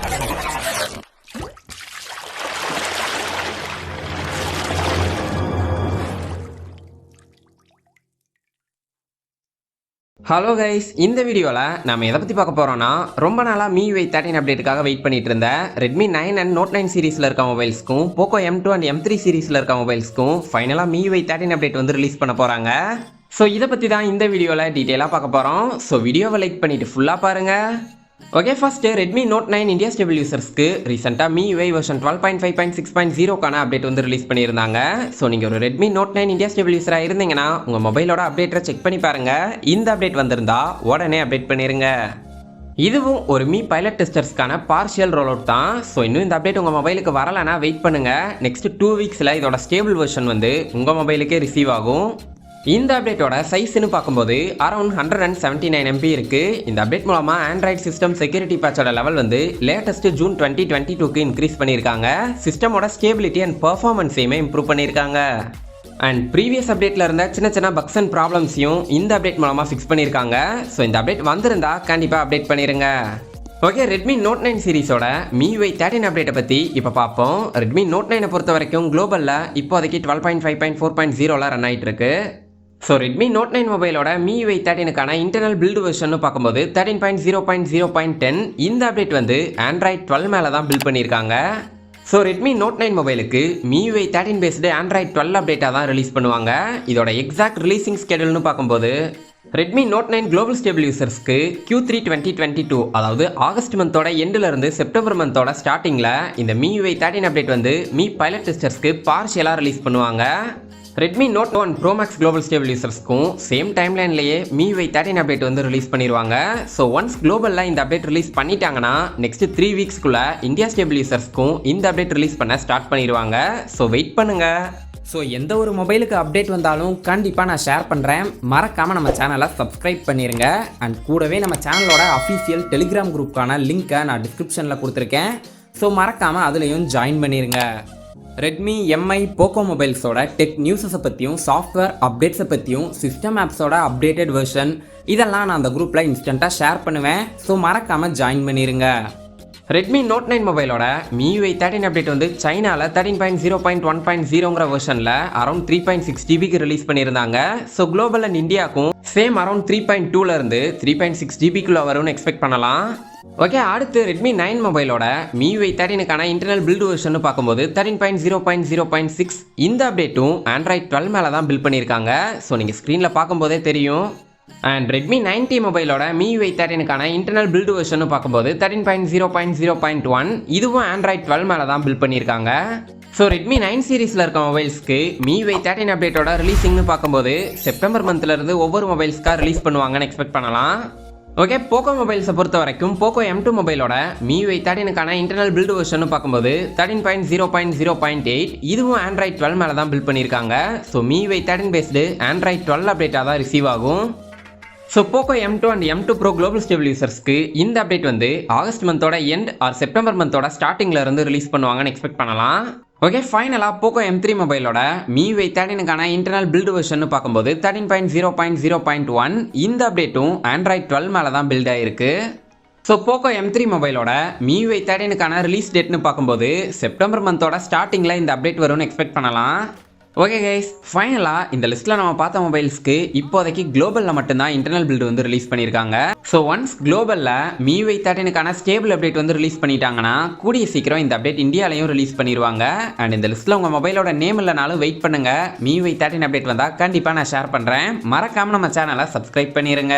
Hello guys, இந்த வீடியோவில் நம்ம எதை பற்றி பார்க்க போகிறோம்னா, ரொம்ப நாளாக MIUI 13 அப்டேட்டுக்காக வெயிட் பண்ணிட்டு இருந்த Redmi 9 அண்ட் Note 9 சீரிஸில் இருக்க மொபைல்ஸ்க்கும் POCO M2 அண்ட் M3 சீரிஸில் இருக்க மொபைல்ஸ்க்கும் ஃபைனலாக MIUI 13 அப்டேட் வந்து ரிலீஸ் பண்ண போகிறாங்க. ஸோ இதை பற்றி தான் இந்த வீடியோவில் டீட்டெயிலாக பார்க்க போகிறோம். ஸோ வீடியோவை லைக் பண்ணிவிட்டு ஃபுல்லாக பாருங்கள். Okay, first Redmi Note 9 India stable யூசர்ஸ்க்கு ரீசெண்டாக MIUI வெர்ஷன் 12.5.6.0க்கான அப்டேட் வந்து ரிலீஸ் பண்ணியிருந்தாங்க. ஸோ நீங்கள் ஒரு Redmi Note 9 இந்தியா ஸ்டேபிள் யூஸராக இருந்தீங்கன்னா உங்கள் மொபைலோட அப்டேட்டை செக் பண்ணி பாருங்கள். இந்த அப்டேட் வந்திருந்தா உடனே அப்டேட் பண்ணிடுங்க. இதுவும் ஒரு Mi பைலட் டெஸ்டர்ஸ்க்கான பார்ஷியல் ரோல் அவுட் தான். ஸோ இன்னும் இந்த அப்டேட் உங்கள் மொபைலுக்கு வரலைன்னா வெயிட் பண்ணுங்கள். நெக்ஸ்ட் 2 வீக்ஸில் இதோட ஸ்டேபிள் வெர்ஷன் வந்து உங்கள் மொபைலுக்கே ரிசீவ் ஆகும். இந்த அப்டேட்டோட சைஸ்ன்னு பார்க்கும்போது அரௌண்ட் 179 MB இருக்குது. இந்த அப்டேட் மூலமாக ஆண்ட்ராய்ட் சிஸ்டம் செக்யூரிட்டி பேட்சோட லெவல் வந்து லேட்டஸ்ட் ஜூன் 2022க்கு இன்க்ரீஸ் பண்ணியிருக்காங்க. சிஸ்டமோட ஸ்டேபிலிட்டி அண்ட் பர்ஃபார்மன்ஸையுமே இம்ப்ரூவ் பண்ணியிருக்காங்க. அண்ட் ப்ரீவியஸ் அப்டேட்டில் இருந்த சின்ன சின்ன பக்ஸ் அண்ட் ப்ராப்ளம்ஸையும் இந்த அப்டேட் மூலமாக ஃபிக்ஸ் பண்ணியிருக்காங்க. ஸோ இந்த அப்டேட் வந்திருந்தா கண்டிப்பாக அப்டேட் பண்ணிடுங்க. ஓகே, Redmi Note 9 சீரிஸோட MIUI 13 அப்டேட்டை பற்றி இப்போ பார்ப்போம். Redmi Note 9 பொறுத்த வரைக்கும் குளோபலில் இப்போதைக்கு 12.5.4.0ல ரன் ஆகிட்டு இருக்கு. ஸோ Redmi Note 9 மொபைலோட MIUI 13க்கான இன்டர்னல் பில்டு வெர்ஷன் பார்க்கும்போது 13.0.0.10 இந்த அப்டேட் வந்து ஆண்ட்ராய்ட் 12 மேலே தான் பில்ட் பண்ணியிருக்காங்க. ஸோ Redmi Note 9 மொபைலுக்கு MIUI 13 பேஸ்டு ஆண்ட்ராய்ட் 12 அப்டேட்டாக தான் ரிலீஸ் பண்ணுவாங்க. இதோட எக்ஸாக்ட் ரிலீசிங் ஸ்கெடியூல்னு பார்க்கும்போது Redmi Note 9 குளோபல் ஸ்டேபிள் யூசர்ஸ்க்கு Q3 2022, அதாவது ஆகஸ்ட் மந்தோட எண்டிலிருந்து செப்டம்பர் மந்தோட ஸ்டார்டிங்கில் இந்த MIUI 13 அப்டேட் வந்து Mi பைலட் டெஸ்டர்ஸ்க்கு பார்ஷியலாக ரிலீஸ் பண்ணுவாங்க. Redmi Note 1 Pro Max global stable யூசர்ஸ்க்கும் சேம் டைம்லைன்லேயே MIUI 13 அப்டேட் வந்து ரிலீஸ் பண்ணிடுவாங்க. ஸோ ஒன்ஸ் குளோபலில் இந்த அப்டேட் ரிலீஸ் பண்ணிட்டாங்கன்னா நெக்ஸ்ட் 3 வீக்ஸ்க்குள்ளே இந்தியா ஸ்டேபிள் யூசர்ஸ்க்கும் இந்த அப்டேட் ரிலீஸ் பண்ண ஸ்டார்ட் பண்ணிடுவாங்க. ஸோ வெயிட் பண்ணுங்கள். ஸோ எந்த ஒரு மொபைலுக்கு அப்டேட் வந்தாலும் கண்டிப்பாக நான் ஷேர் பண்ணுறேன். மறக்காமல் நம்ம சேனலை சப்ஸ்கிரைப் பண்ணிடுங்க. அண்ட் கூடவே நம்ம சேனலோட அஃபீஷியல் டெலிகிராம் குரூப்புக்கான லிங்க்கை நான் டிஸ்கிரிப்ஷனில் கொடுத்துருக்கேன். ஸோ மறக்காமல் அதுலேயும் ஜாயின் பண்ணிடுங்க. Redmi MI POCO மொபைல்ஸோட டெக் நியூஸஸை பற்றியும் சாஃப்ட்வேர் அப்டேட்ஸை பற்றியும் சிஸ்டம் ஆப்ஸோட அப்டேட்டட் வெர்ஷன் இதெல்லாம் நான் அந்த குரூப்பில் இன்ஸ்டண்ட்டாக ஷேர் பண்ணுவேன். ஸோ மறக்காமல் ஜாயின் பண்ணிடுங்க. Redmi Note 9 மொபைலோட MIUI 13 அப்டேட் வந்து சைனாவில் 13.0.1.0ங்கிற வெர்ஷனில் அரௌண்ட் 3.6 GBக்கு ரிலீஸ் பண்ணியிருந்தாங்க. ஸோ குளோபல் அண்ட் இந்தியாவுக்கும் சேம் அரௌண்ட் 3.2லேருந்து 3.6 GBக்குள்ளே வரும்னு எக்ஸ்பெக்ட் பண்ணலாம். ஓகே, அடுத்து Redmi 9 மொபைலோட MIUI 13க்கான இன்டர்னல் பில்டு வெர்ஷன் பார்க்கும்போது 13.0.0.6 இந்த அப்டேட்டும் ஆண்ட்ராய்ட் 12 மேலே தான் பில்ட் பண்ணியிருக்காங்க. ஸோ நீங்கள் ஸ்க்ரீனில் பார்க்கும்போதே தெரியும். அண்ட் Redmi 9T மொபைலோட MIUI 13க்கான இன்டர்னல் பில்டு வெர்ஷன் பார்க்கும்போது 13.0.0.1 இதுவும் ஆண்ட்ராய்ட் 12 மேலே தான் பில்ட் பண்ணியிருக்காங்க. ஸோ Redmi 9 சீரிஸில் இருக்க மொபைல்ஸ்க்கு MIUI 13 அப்டேட்டோட ரிலீஸிங்னு பார்க்கும்போது செப்டம்பர் மந்த்லேருந்து ஒவ்வொரு மொபைல்ஸ்க்காக ரிலீஸ் பண்ணுவாங்கன்னு எக்ஸ்பெக்ட் பண்ணலாம். ஓகே, POCO மொபைல்ஸை பொறுத்த வரைக்கும் POCO M2 மொபைலோட MIUI 13க்கான இன்டர்னல் பில்டு வெர்ஷன் பார்க்கும்போது 13.0.0.8 இதுவும் ஆண்ட்ராய்ட் 12 மேலே தான் பில்ட் பண்ணியிருக்காங்க. ஸோ MIUI 13 பேஸ்டு ஆண்ட்ராய்ட் 12 அப்டேட்டாக தான் ரிசீவ் ஆகும். So POCO M2 and M2 Pro global stable யூசர்ஸ்க்கு இந்த அப்டேட் வந்து ஆகஸ்ட் மந்தோட எண்ட் ஆர் செப்டம்பர் மந்தோட ஸ்டார்டிங்கில் இருந்து ரிலீஸ் பண்ணுவாங்கன்னு எக்ஸ்பெக்ட் பண்ணலாம். ஓகே, ஃபைனலாக POCO M3 மொபைலோட MIUI 13க்கான இன்டர்னல் பில்டு வெர்ஷன் பார்க்கும்போது 13.0.0.1 இந்த அப்டேட்டும் ஆண்ட்ராய்ட் 12 மேலே தான் பில்ட் ஆகிருக்கு. ஸோ POCO M3 மொபைலோட MIUI 13க்கான ரிலீஸ் டேட்னு பார்க்கும்போது செப்டம்பர் மந்தோட ஸ்டார்டிங்கில் இந்த அப்டேட் வரும்னு எக்ஸ்பெக்ட் பண்ணலாம். ஓகே கைஸ், ஃபைனலாக இந்த லிஸ்ட்டில் நம்ம பார்த்த மொபைல்ஸ்க்கு இப்போதைக்கு குளோபலில் மட்டும்தான் இன்டர்னல் பில்டு வந்து ரிலீஸ் பண்ணியிருக்காங்க. ஸோ ஒன்ஸ் குளோபலில் MIUI 13க்கான ஸ்டேபிள் அப்டேட் வந்து ரிலீஸ் பண்ணிட்டாங்கன்னா கூடிய சீக்கிரம் இந்த அப்டேட் இந்தியாலையும் ரிலீஸ் பண்ணிடுவாங்க. அண்ட் இந்த லிஸ்ட்டில் உங்கள் மொபைலோட நேம் இல்லைனாலும் வெயிட் பண்ணுங்கள். MIUI 13 அப்டேட் வந்தால் கண்டிப்பாக நான் ஷேர் பண்ணுறேன். மறக்காமல் நம்ம சேனலை சப்ஸ்கிரைப் பண்ணிடுங்க.